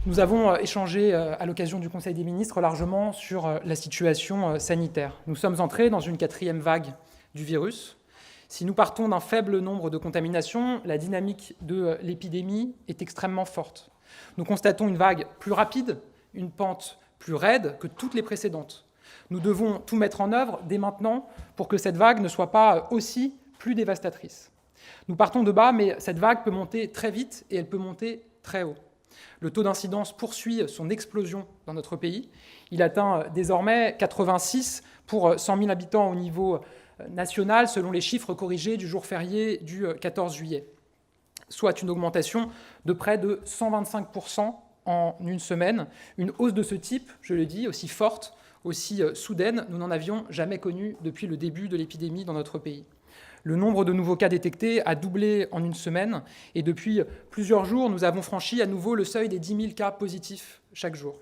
Nous avons échangé à l'occasion du Conseil des ministres largement sur la situation sanitaire. Nous sommes entrés dans une 4e vague du virus. Si nous partons d'un faible nombre de contaminations, la dynamique de l'épidémie est extrêmement forte. Nous constatons une vague plus rapide, une pente plus raide que toutes les précédentes. Nous devons tout mettre en œuvre dès maintenant pour que cette vague ne soit pas aussi plus dévastatrice. Nous partons de bas, mais cette vague peut monter très vite et elle peut monter très haut. Le taux d'incidence poursuit son explosion dans notre pays. Il atteint désormais 86 pour 100 000 habitants au niveau national, selon les chiffres corrigés du jour férié du 14 juillet, soit une augmentation de près de 125% en une semaine. Une hausse de ce type, je le dis, aussi forte, aussi soudaine, nous n'en avions jamais connu depuis le début de l'épidémie dans notre pays. Le nombre de nouveaux cas détectés a doublé en une semaine et depuis plusieurs jours, nous avons franchi à nouveau le seuil des 10 000 cas positifs chaque jour.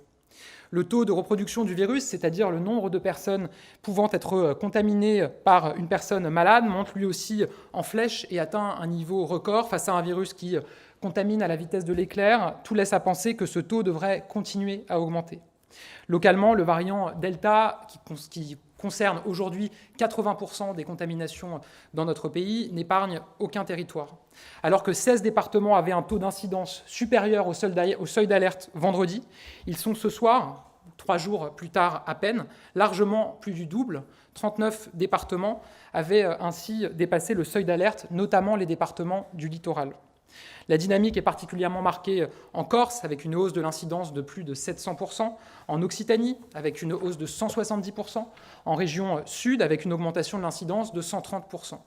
Le taux de reproduction du virus, c'est-à-dire le nombre de personnes pouvant être contaminées par une personne malade, monte lui aussi en flèche et atteint un niveau record face à un virus qui contamine à la vitesse de l'éclair. Tout laisse à penser que ce taux devrait continuer à augmenter. Localement, le variant Delta, qui concerne aujourd'hui 80% des contaminations dans notre pays, n'épargne aucun territoire. Alors que 16 départements avaient un taux d'incidence supérieur au seuil d'alerte vendredi, ils sont ce soir, 3 jours plus tard à peine, largement plus du double. 39 départements avaient ainsi dépassé le seuil d'alerte, notamment les départements du littoral. La dynamique est particulièrement marquée en Corse, avec une hausse de l'incidence de plus de 700%, en Occitanie, avec une hausse de 170%, en région sud, avec une augmentation de l'incidence de 130%.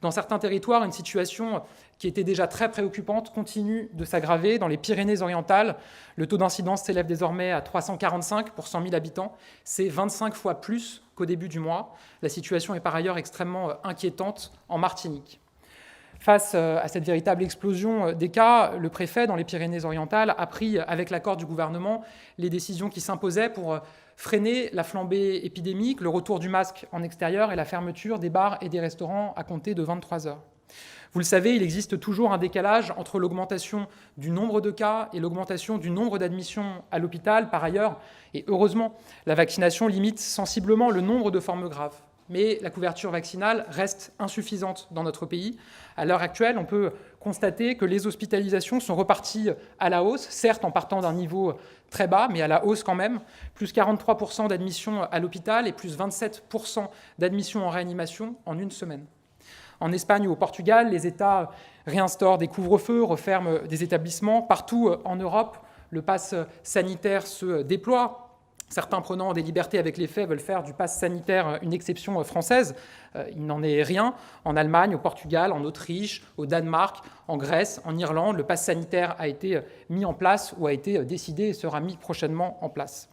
Dans certains territoires, une situation qui était déjà très préoccupante continue de s'aggraver. Dans les Pyrénées-Orientales, le taux d'incidence s'élève désormais à 345 pour 100 000 habitants. C'est 25 fois plus qu'au début du mois. La situation est par ailleurs extrêmement inquiétante en Martinique. Face à cette véritable explosion des cas, le préfet dans les Pyrénées-Orientales a pris, avec l'accord du gouvernement, les décisions qui s'imposaient pour freiner la flambée épidémique, le retour du masque en extérieur et la fermeture des bars et des restaurants à compter de 23 heures. Vous le savez, il existe toujours un décalage entre l'augmentation du nombre de cas et l'augmentation du nombre d'admissions à l'hôpital. Par ailleurs, et heureusement, la vaccination limite sensiblement le nombre de formes graves. Mais la couverture vaccinale reste insuffisante dans notre pays. À l'heure actuelle, on peut constater que les hospitalisations sont reparties à la hausse, certes en partant d'un niveau très bas, mais à la hausse quand même, plus 43% d'admissions à l'hôpital et plus 27% d'admissions en réanimation en une semaine. En Espagne ou au Portugal, les États réinstaurent des couvre-feux, referment des établissements. Partout en Europe, le pass sanitaire se déploie. Certains prenant des libertés avec les faits veulent faire du pass sanitaire une exception française. Il n'en est rien. En Allemagne, au Portugal, en Autriche, au Danemark, en Grèce, en Irlande, le pass sanitaire a été mis en place ou a été décidé et sera mis prochainement en place.